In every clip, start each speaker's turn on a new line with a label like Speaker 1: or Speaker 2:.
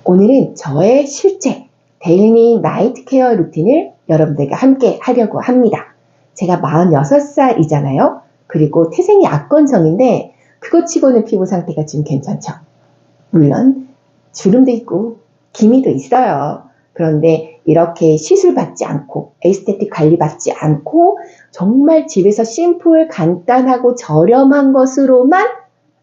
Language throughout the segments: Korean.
Speaker 1: 오늘은 저의 실제 데일리 나이트 케어 루틴을 여러분들과 함께 하려고 합니다. 제가 46살이잖아요. 그리고 태생이 악건성인데 그것 치고는 피부 상태가 좀 괜찮죠. 물론 주름도 있고 기미도 있어요. 그런데 이렇게 시술 받지 않고 에스테틱 관리 받지 않고 정말 집에서 심플, 간단하고 저렴한 것으로만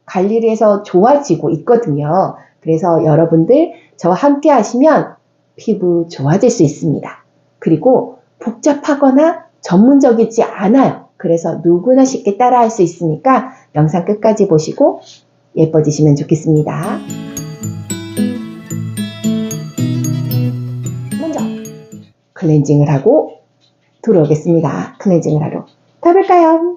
Speaker 1: 관리를 해서 좋아지고 있거든요. 그래서 여러분들 저와 함께 하시면 피부 좋아질 수 있습니다. 그리고 복잡하거나 전문적이지 않아요. 그래서 누구나 쉽게 따라할 수 있으니까 영상 끝까지 보시고 예뻐지시면 좋겠습니다. 먼저 클렌징을 하고 들어오겠습니다. 클렌징을 하러 가볼까요?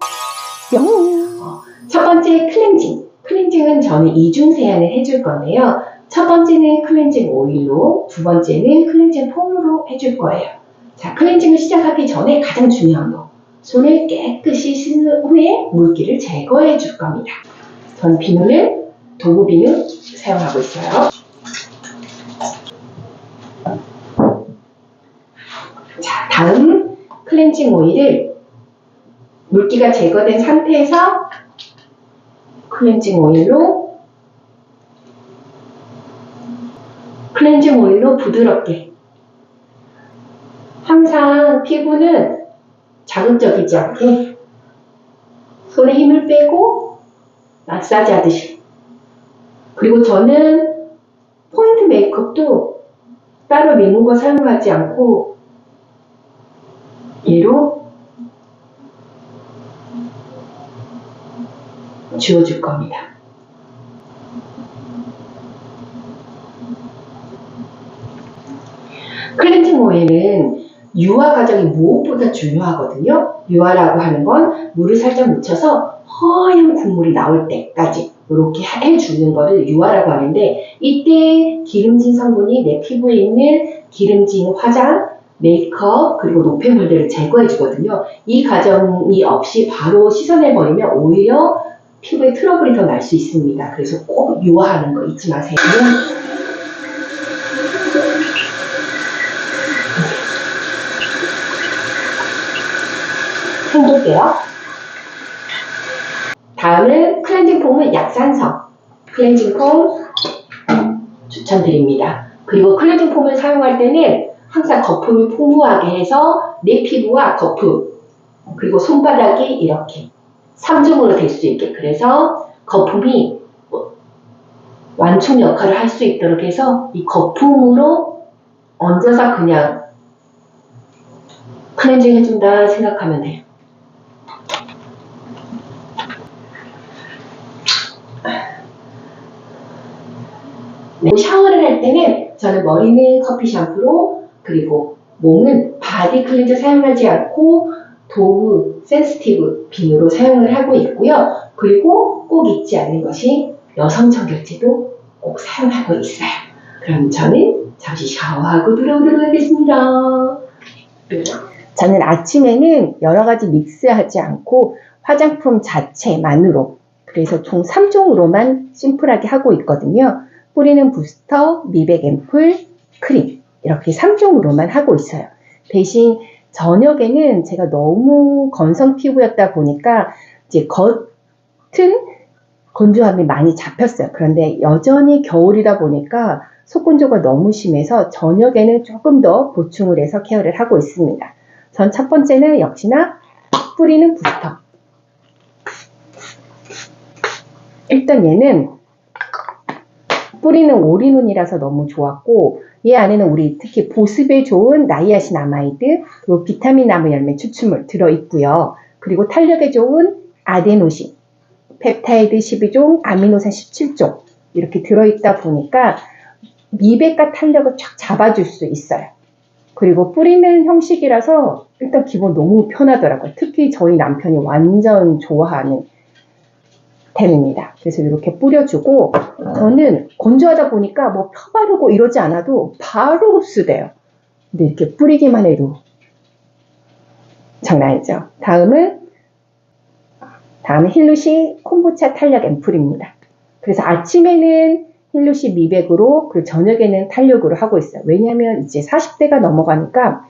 Speaker 1: 뿅! 첫 번째 클렌징. 클렌징은 저는 이중 세안을 해줄 건데요. 첫 번째는 클렌징 오일로, 두 번째는 클렌징 폼으로 해줄 거예요. 자, 클렌징을 시작하기 전에 가장 중요한 거. 손을 깨끗이 씻는 후에 물기를 제거해 줄 겁니다. 전 비누는 도구 비누 사용하고 있어요. 자, 다음 클렌징 오일을 물기가 제거된 상태에서 클렌징 오일로 부드럽게. 항상 피부는 자극적이지 않게 손에 힘을 빼고 마사지 하듯이. 그리고 저는 포인트 메이크업도 따로 리무버 사용하지 않고 얘로 지워줄 겁니다. 클렌징 오일은 유화 과정이 무엇보다 중요하거든요. 유화라고 하는 건 물을 살짝 묻혀서 허연 국물이 나올 때까지 이렇게 해주는 거를 유화라고 하는데, 이때 기름진 성분이 내 피부에 있는 기름진 화장, 메이크업, 그리고 노폐물들을 제거해 주거든요. 이 과정이 없이 바로 씻어내버리면 오히려 피부에 트러블이 더 날 수 있습니다. 그래서 꼭 유화하는 거 잊지 마세요. 해볼게요. 다음은 클렌징 폼은 약산성 클렌징 폼 추천드립니다. 그리고 클렌징 폼을 사용할 때는 항상 거품을 풍부하게 해서 내 피부와 거품, 그리고 손바닥이 이렇게 3중으로 될 수 있게, 그래서 거품이 완충 역할을 할 수 있도록 해서 이 거품으로 얹어서 그냥 클렌징 해준다 생각하면 돼요. 샤워를 할 때는 저는 머리는 커피 샴푸로, 그리고 몸은 바디 클렌저 사용하지 않고 도우 센시티브 비누로 사용을 하고 있고요. 그리고 꼭 잊지 않는 것이 여성 청결제도 꼭 사용하고 있어요. 그럼 저는 잠시 샤워하고 들어오도록 하겠습니다. 저는 아침에는 여러 가지 믹스하지 않고 화장품 자체만으로, 그래서 총 3종으로만 심플하게 하고 있거든요. 뿌리는 부스터, 미백 앰플, 크림, 이렇게 3종으로만 하고 있어요. 대신 저녁에는 제가 너무 건성 피부였다 보니까 이제 겉은 건조함이 많이 잡혔어요. 그런데 여전히 겨울이다 보니까 속건조가 너무 심해서 저녁에는 조금 더 보충을 해서 케어를 하고 있습니다. 전 첫 번째는 역시나 뿌리는 부스터. 일단 얘는 뿌리는 올인원이라서 너무 좋았고, 얘 안에는 우리 특히 보습에 좋은 나이아신아마이드, 그리고 비타민 나무 열매 추출물 들어있고요. 그리고 탄력에 좋은 아데노신, 펩타이드 12종, 아미노산 17종 이렇게 들어있다 보니까 미백과 탄력을 쫙 잡아줄 수 있어요. 그리고 뿌리는 형식이라서 일단 기본 너무 편하더라고요. 특히 저희 남편이 완전 좋아하는 템입니다. 그래서 이렇게 뿌려주고, 저는 건조하다 보니까 뭐 펴 바르고 이러지 않아도 바로 흡수돼요. 근데 이렇게 뿌리기만 해도 장난 아니죠. 다음은 힐루시 콤보차 탄력 앰플입니다. 그래서 아침에는 힐루시 미백으로 그리고 저녁에는 탄력으로 하고 있어요. 왜냐하면 이제 40대가 넘어가니까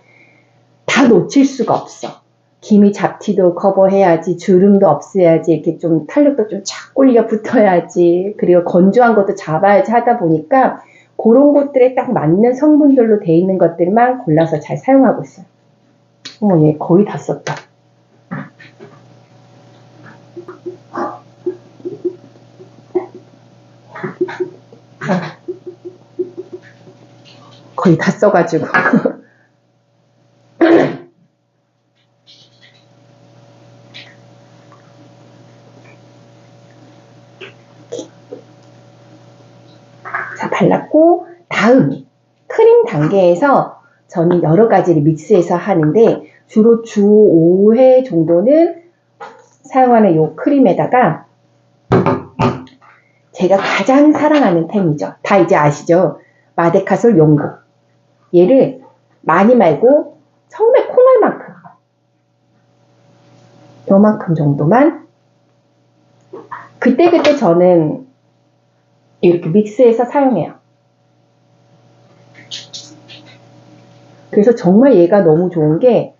Speaker 1: 다 놓칠 수가 없어. 기미 잡티도 커버해야지, 주름도 없애야지, 이렇게 좀 탄력도 좀 착 올려 붙어야지, 그리고 건조한 것도 잡아야지 하다 보니까 그런 것들에 딱 맞는 성분들로 돼 있는 것들만 골라서 잘 사용하고 있어요. 어머, 얘 거의 다 썼다. 거의 다 써가지고. 자, 발랐고, 다음 크림 단계에서 저는 여러 가지를 믹스해서 하는데, 주로 주 5회 정도는 사용하는 이 크림에다가 제가 가장 사랑하는 템이죠. 다 이제 아시죠? 마데카솔 용고. 얘를 많이 말고 처음에 콩알만큼, 요만큼 정도만, 그때그때 저는 이렇게 믹스해서 사용해요. 그래서 정말 얘가 너무 좋은 게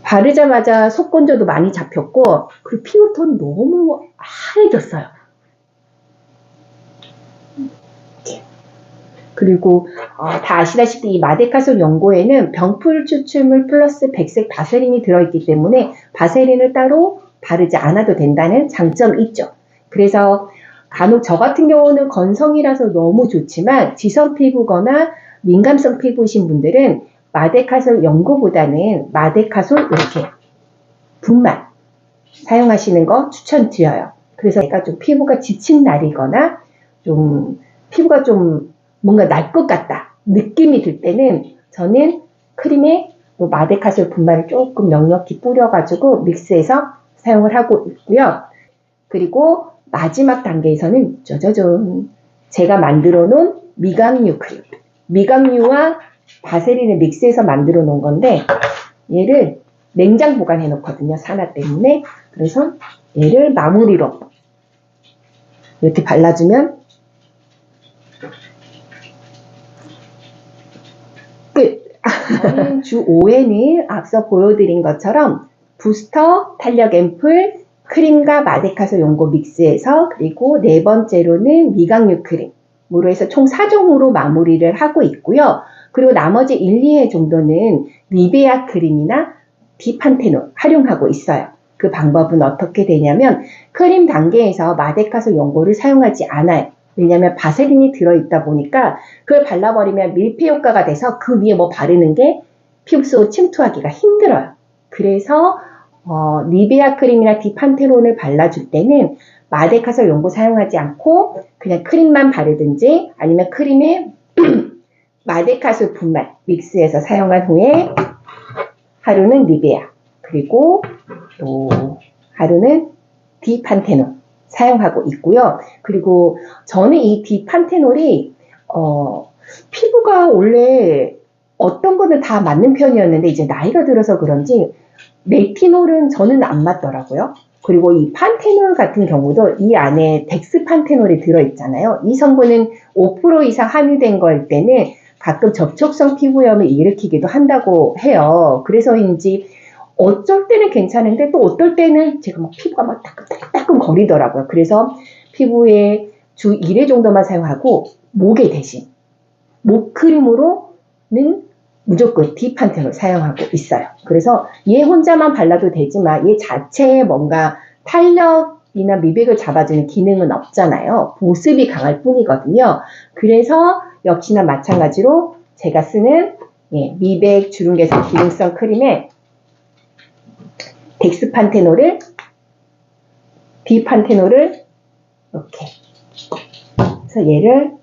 Speaker 1: 바르자마자 속건조도 많이 잡혔고, 그리고 피부톤이 너무 하얘졌어요. 그리고 다 아시다시피 이 마데카솔 연고에는 병풀 추출물 플러스 백색 바세린이 들어있기 때문에 바세린을 따로 바르지 않아도 된다는 장점이 있죠. 그래서 간혹 저 같은 경우는 건성이라서 너무 좋지만 지성 피부거나 민감성 피부이신 분들은 마데카솔 연고보다는 마데카솔 이렇게 분말 사용하시는 거 추천드려요. 그래서 내가 좀 피부가 지친 날이거나 좀 피부가 좀 뭔가 날 것 같다 느낌이 들 때는 저는 크림에 마데카솔 분말을 조금 넉넉히 뿌려가지고 믹스해서 사용을 하고 있고요. 그리고 마지막 단계에서는 짜자잔, 제가 만들어 놓은 미각류 크림, 미각류와 바세린을 믹스해서 만들어 놓은 건데 얘를 냉장 보관해 놓거든요. 산화 때문에. 그래서 얘를 마무리로 이렇게 발라주면 끝! 저는 주 5회는 앞서 보여드린 것처럼 부스터, 탄력 앰플, 크림과 마데카솔 용고 믹스해서, 그리고 네 번째로는 미각류 크림으로 해서 총 4종으로 마무리를 하고 있고요. 그리고 나머지 1, 2회 정도는 니베아 크림이나 디판테놀 활용하고 있어요. 그 방법은 어떻게 되냐면 크림 단계에서 마데카솔 용고를 사용하지 않아요. 왜냐하면 바세린이 들어있다 보니까 그걸 발라버리면 밀폐 효과가 돼서 그 위에 뭐 바르는 게 피부 속 침투하기가 힘들어요. 그래서 니베아 크림이나 디판테놀을 발라줄 때는 마데카솔 용고 사용하지 않고 그냥 크림만 바르든지 아니면 크림에 마데카솔 분말 믹스해서 사용한 후에 하루는 니베아, 그리고 또 하루는 디판테놀 사용하고 있고요. 그리고 저는 이 디판테놀이 피부가 원래 어떤 거는 다 맞는 편이었는데 이제 나이가 들어서 그런지 레티놀은 저는 안 맞더라고요. 그리고 이 판테놀 같은 경우도 이 안에 덱스판테놀이 들어있잖아요. 이 성분은 5% 이상 함유된 걸 때는 가끔 접촉성 피부염을 일으키기도 한다고 해요. 그래서인지 어쩔 때는 괜찮은데 또 어떨 때는 제가 막 피부가 막 따끔따끔 거리더라고요. 그래서 피부에 주 1회 정도만 사용하고 목에 대신 목크림으로는 무조건 디판테놀 사용하고 있어요. 그래서 얘 혼자만 발라도 되지만 얘 자체에 뭔가 탄력이나 미백을 잡아주는 기능은 없잖아요. 보습이 강할 뿐이거든요. 그래서 역시나 마찬가지로 제가 쓰는 미백 주름 개선 기능성 크림에 덱스판테놀을, 디판테놀을 이렇게 해서 얘를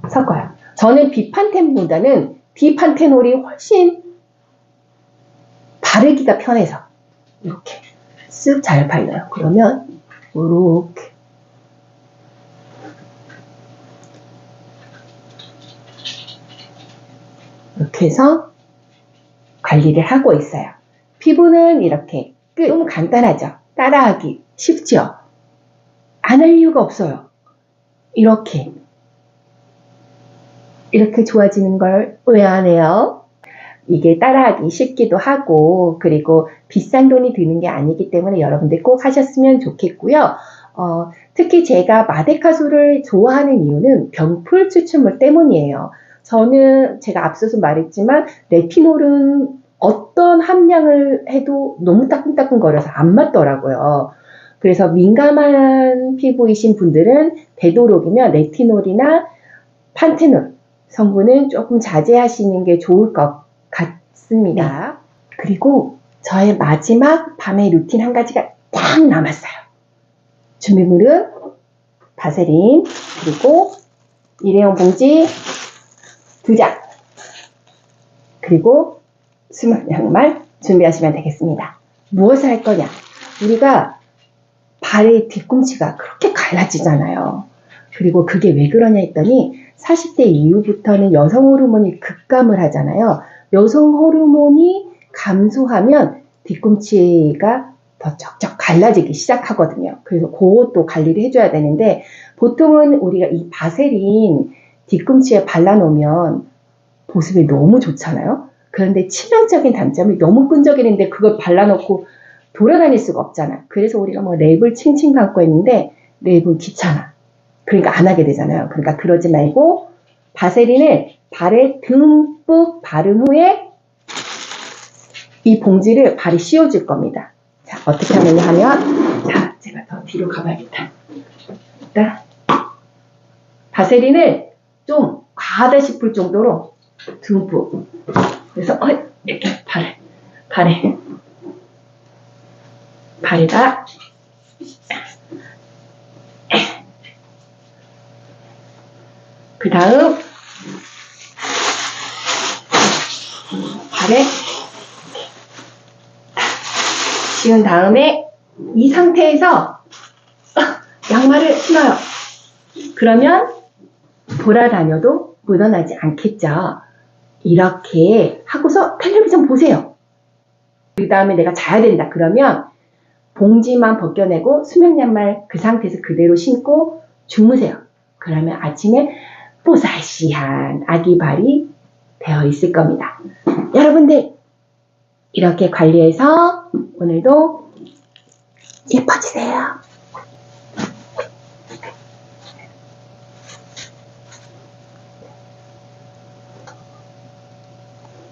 Speaker 1: 섞어요. 저는 비판텐보다는 디판테놀이 훨씬 바르기가 편해서 이렇게 쓱 잘 발라요. 그러면 이렇게 이렇게 해서 관리를 하고 있어요. 피부는 이렇게 끝. 너무 간단하죠? 따라하기 쉽죠? 안 할 이유가 없어요. 이렇게 좋아지는 걸 왜 안 해요? 이게 따라하기 쉽기도 하고 그리고 비싼 돈이 드는 게 아니기 때문에 여러분들 꼭 하셨으면 좋겠고요. 특히 제가 마데카솔을 좋아하는 이유는 병풀 추출물 때문이에요. 저는 제가 앞서서 말했지만 레티놀은 어떤 함량을 해도 너무 따끔따끔거려서 안 맞더라고요. 그래서 민감한 피부이신 분들은 되도록이면 레티놀이나 판테놀 성분은 조금 자제하시는 게 좋을 것 같습니다. 네. 그리고 저의 마지막 밤의 루틴 한 가지가 딱 남았어요. 준비물은 바세린 그리고 일회용 봉지 2장 그리고 수면 양말 준비하시면 되겠습니다. 무엇을 할 거냐? 우리가 발의 뒤꿈치가 그렇게 갈라지잖아요. 그리고 그게 왜 그러냐 했더니 40대 이후부터는 여성 호르몬이 급감을 하잖아요. 여성 호르몬이 감소하면 뒤꿈치가 더 쩍쩍 갈라지기 시작하거든요. 그래서 그것도 관리를 해줘야 되는데 보통은 우리가 이 바세린 뒤꿈치에 발라놓으면 보습이 너무 좋잖아요. 그런데 치명적인 단점이 너무 끈적이는데 그걸 발라놓고 돌아다닐 수가 없잖아. 그래서 우리가 뭐 랩을 칭칭 감고 있는데 랩은 귀찮아. 그러니까 안 하게 되잖아요. 그러니까 그러지 말고 바세린을 발에 듬뿍 바른 후에 이 봉지를 발에 씌워줄 겁니다. 자, 어떻게 하면 자, 제가 더 뒤로 가봐야겠다. 일단 바세린을 좀 과하다 싶을 정도로 듬뿍. 그래서 이렇게 발에다 그 다음 발에 씌운 다음에 이 상태에서 양말을 신어요. 그러면 돌아다녀도 묻어나지 않겠죠. 이렇게 하고서 텔레비전 보세요. 그 다음에 내가 자야 된다. 그러면 봉지만 벗겨내고 수면 양말 그 상태에서 그대로 신고 주무세요. 그러면 아침에 뽀살시한 아기 발이 되어 있을 겁니다. 여러분들 이렇게 관리해서 오늘도 예뻐지세요.